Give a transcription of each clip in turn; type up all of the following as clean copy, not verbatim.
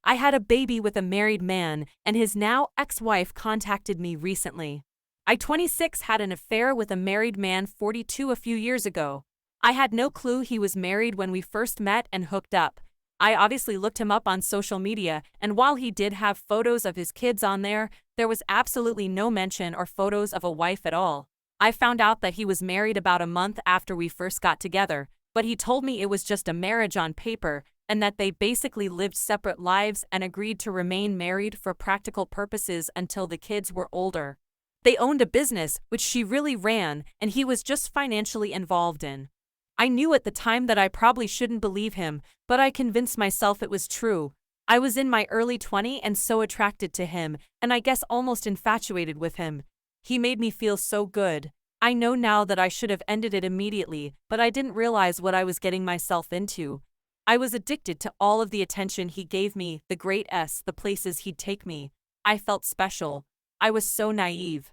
I had a baby with a married man, and his now ex-wife contacted me recently. I, 26, had an affair with a married man, 42, a few years ago. I had no clue he was married when we first met and hooked up. I obviously looked him up on social media, and while he did have photos of his kids on there was absolutely no mention or photos of a wife at all. I found out that he was married about a month after we first got together, but he told me it was just a marriage on paper, and that they basically lived separate lives and agreed to remain married for practical purposes until the kids were older. They owned a business, which she really ran, and he was just financially involved in. I knew at the time that I probably shouldn't believe him, but I convinced myself it was true. I was in my early 20s and so attracted to him, and I guess almost infatuated with him. He made me feel so good. I know now that I should have ended it immediately, but I didn't realize what I was getting myself into. I was addicted to all of the attention he gave me, the places he'd take me. I felt special. I was so naive.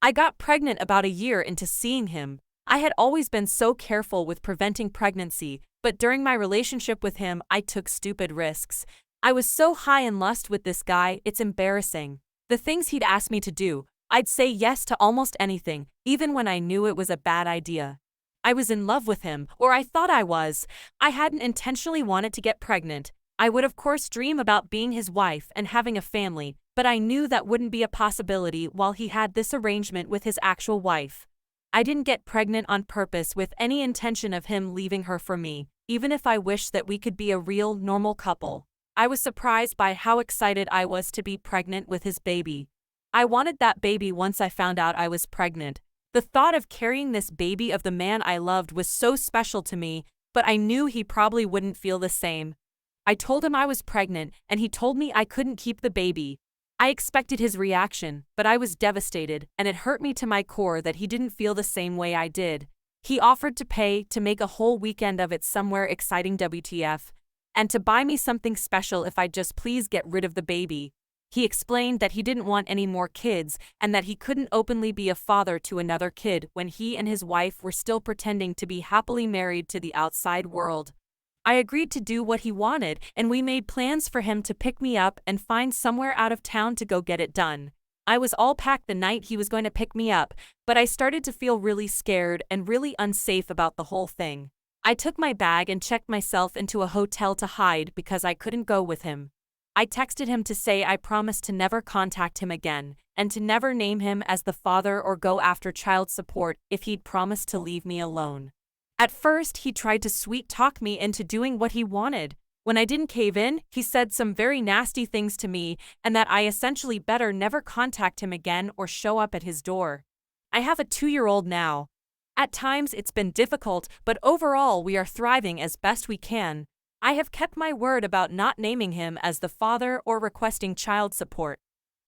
I got pregnant about a year into seeing him. I had always been so careful with preventing pregnancy, but during my relationship with him, I took stupid risks. I was so high in lust with this guy, it's embarrassing. The things he'd ask me to do, I'd say yes to almost anything, even when I knew it was a bad idea. I was in love with him, or I thought I was. I hadn't intentionally wanted to get pregnant. I would of course dream about being his wife and having a family, but I knew that wouldn't be a possibility while he had this arrangement with his actual wife. I didn't get pregnant on purpose with any intention of him leaving her for me, even if I wished that we could be a real, normal couple. I was surprised by how excited I was to be pregnant with his baby. I wanted that baby once I found out I was pregnant. The thought of carrying this baby of the man I loved was so special to me, but I knew he probably wouldn't feel the same. I told him I was pregnant, and he told me I couldn't keep the baby. I expected his reaction, but I was devastated, and it hurt me to my core that he didn't feel the same way I did. He offered to pay to make a whole weekend of it somewhere exciting, WTF, and to buy me something special if I'd just please get rid of the baby. He explained that he didn't want any more kids and that he couldn't openly be a father to another kid when he and his wife were still pretending to be happily married to the outside world. I agreed to do what he wanted, and we made plans for him to pick me up and find somewhere out of town to go get it done. I was all packed the night he was going to pick me up, but I started to feel really scared and really unsafe about the whole thing. I took my bag and checked myself into a hotel to hide because I couldn't go with him. I texted him to say I promised to never contact him again, and to never name him as the father or go after child support if he'd promised to leave me alone. At first, he tried to sweet-talk me into doing what he wanted. When I didn't cave in, he said some very nasty things to me and that I essentially better never contact him again or show up at his door. I have a 2-year-old now. At times, it's been difficult, but overall, we are thriving as best we can. I have kept my word about not naming him as the father or requesting child support.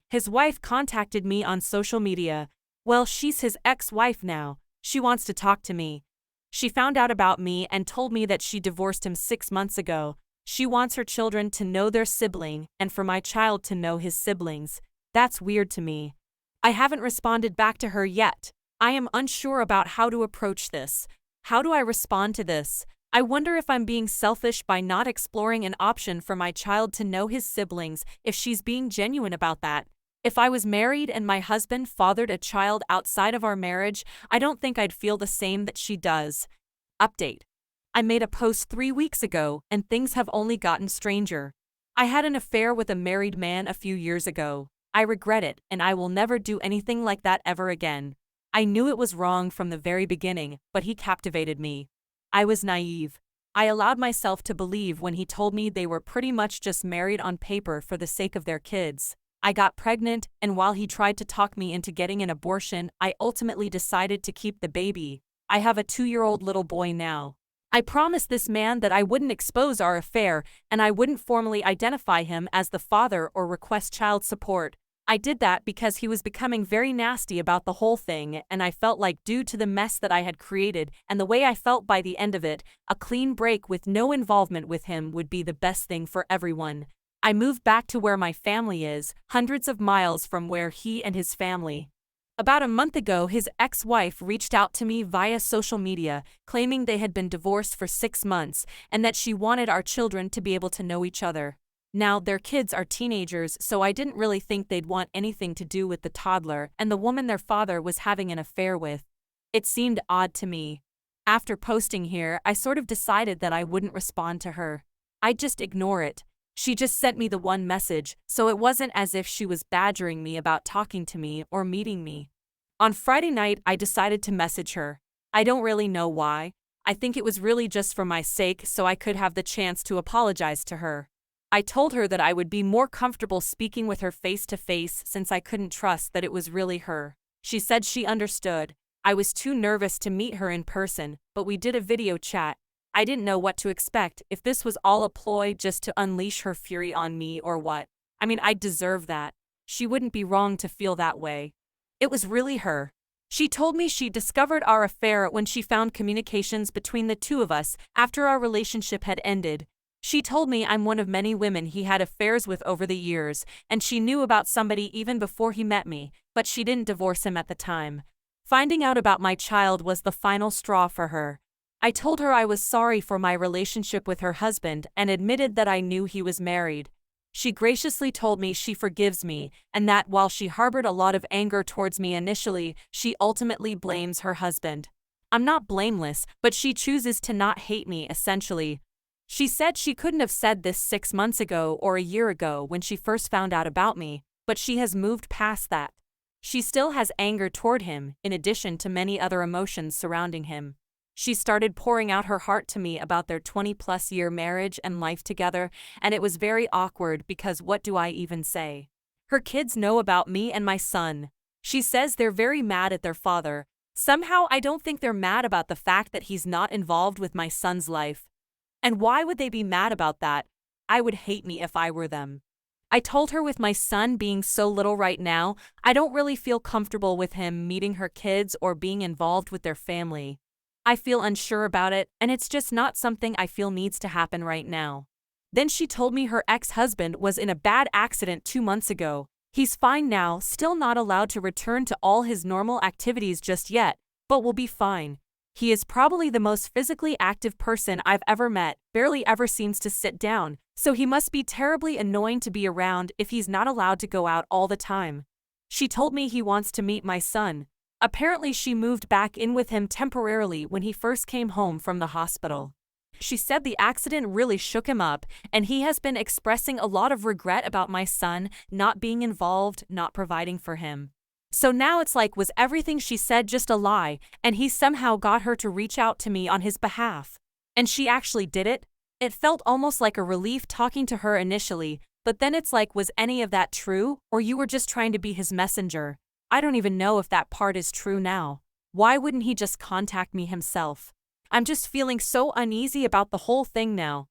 His wife contacted me on social media. Well, she's his ex-wife now. She wants to talk to me. She found out about me and told me that she divorced him 6 months ago. She wants her children to know their sibling and for my child to know his siblings. That's weird to me. I haven't responded back to her yet. I am unsure about how to approach this. How do I respond to this? I wonder if I'm being selfish by not exploring an option for my child to know his siblings if she's being genuine about that. If I was married and my husband fathered a child outside of our marriage, I don't think I'd feel the same that she does. Update. I made a post 3 weeks ago, and things have only gotten stranger. I had an affair with a married man a few years ago. I regret it, and I will never do anything like that ever again. I knew it was wrong from the very beginning, but he captivated me. I was naive. I allowed myself to believe when he told me they were pretty much just married on paper for the sake of their kids. I got pregnant, and while he tried to talk me into getting an abortion, I ultimately decided to keep the baby. I have a 2-year-old little boy now. I promised this man that I wouldn't expose our affair, and I wouldn't formally identify him as the father or request child support. I did that because he was becoming very nasty about the whole thing, and I felt like due to the mess that I had created and the way I felt by the end of it, a clean break with no involvement with him would be the best thing for everyone. I moved back to where my family is, hundreds of miles from where he and his family. About a month ago, his ex-wife reached out to me via social media, claiming they had been divorced for 6 months and that she wanted our children to be able to know each other. Now, their kids are teenagers, so I didn't really think they'd want anything to do with the toddler and the woman their father was having an affair with. It seemed odd to me. After posting here, I sort of decided that I wouldn't respond to her. I'd just ignore it. She just sent me the one message, so it wasn't as if she was badgering me about talking to me or meeting me. On Friday night, I decided to message her. I don't really know why. I think it was really just for my sake so I could have the chance to apologize to her. I told her that I would be more comfortable speaking with her face to face since I couldn't trust that it was really her. She said she understood. I was too nervous to meet her in person, but we did a video chat. I didn't know what to expect, if this was all a ploy just to unleash her fury on me or what. I mean, I deserve that. She wouldn't be wrong to feel that way. It was really her. She told me she discovered our affair when she found communications between the two of us after our relationship had ended. She told me I'm one of many women he had affairs with over the years, and she knew about somebody even before he met me, but she didn't divorce him at the time. Finding out about my child was the final straw for her. I told her I was sorry for my relationship with her husband and admitted that I knew he was married. She graciously told me she forgives me, and that while she harbored a lot of anger towards me initially, she ultimately blames her husband. I'm not blameless, but she chooses to not hate me, essentially. She said she couldn't have said this 6 months ago or a year ago when she first found out about me, but she has moved past that. She still has anger toward him, in addition to many other emotions surrounding him. She started pouring out her heart to me about their 20-plus year marriage and life together, and it was very awkward because what do I even say? Her kids know about me and my son. She says they're very mad at their father. Somehow I don't think they're mad about the fact that he's not involved with my son's life. And why would they be mad about that? I would hate me if I were them. I told her with my son being so little right now, I don't really feel comfortable with him meeting her kids or being involved with their family. I feel unsure about it, and it's just not something I feel needs to happen right now. Then she told me her ex-husband was in a bad accident 2 months ago. He's fine now, still not allowed to return to all his normal activities just yet, but will be fine. He is probably the most physically active person I've ever met, barely ever seems to sit down, so he must be terribly annoying to be around if he's not allowed to go out all the time. She told me he wants to meet my son. Apparently she moved back in with him temporarily when he first came home from the hospital. She said the accident really shook him up, and he has been expressing a lot of regret about my son not being involved, not providing for him. So now it's like, was everything she said just a lie, and he somehow got her to reach out to me on his behalf? And she actually did it? It felt almost like a relief talking to her initially, but then it's like, was any of that true, or you were just trying to be his messenger? I don't even know if that part is true now. Why wouldn't he just contact me himself? I'm just feeling so uneasy about the whole thing now.